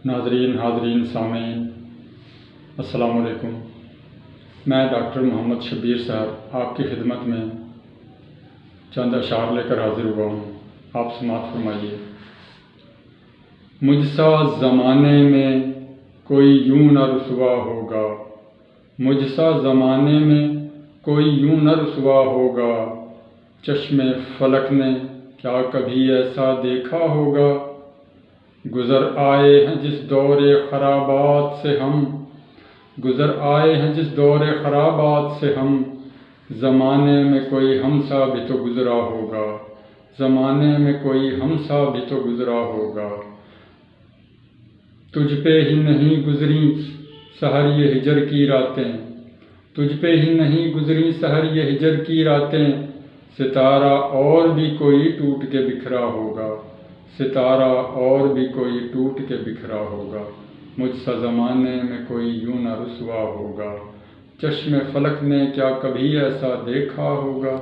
ناظرین حاضرین سامعین السلام علیکم۔ میں ڈاکٹر محمد شبیر صاحب آپ کی خدمت میں چند اشعار لے کر حاضر ہوا ہوں، آپ سماعت فرمائیے۔ مجھ سا زمانے میں کوئی یوں نہ رسوا ہوگا، مجھ سا زمانے میں کوئی یوں نہ رسوا ہوگا، چشم فلک نے کیا کبھی ایسا دیکھا ہوگا؟ گزر آئے ہیں جس دور خرابات سے ہم، گزر آئے ہیں جس دور خرابات سے ہم، زمانے میں کوئی ہم سا بھی تو گزرا ہوگا، زمانے میں کوئی ہم سا بھی تو گزرا ہوگا۔ تجھ پہ ہی نہیں گزری سحر یہ ہجر کی راتیں، تجھ پہ ہی نہیں گزری سحر یہ ہجر کی راتیں، ستارہ اور بھی کوئی ٹوٹ کے بکھرا ہوگا، ستارہ اور بھی کوئی ٹوٹ کے بکھرا ہوگا۔ مجھ سا زمانے میں کوئی یوں نہ رسوا ہوگا، چشم فلک نے کیا کبھی ایسا دیکھا ہوگا؟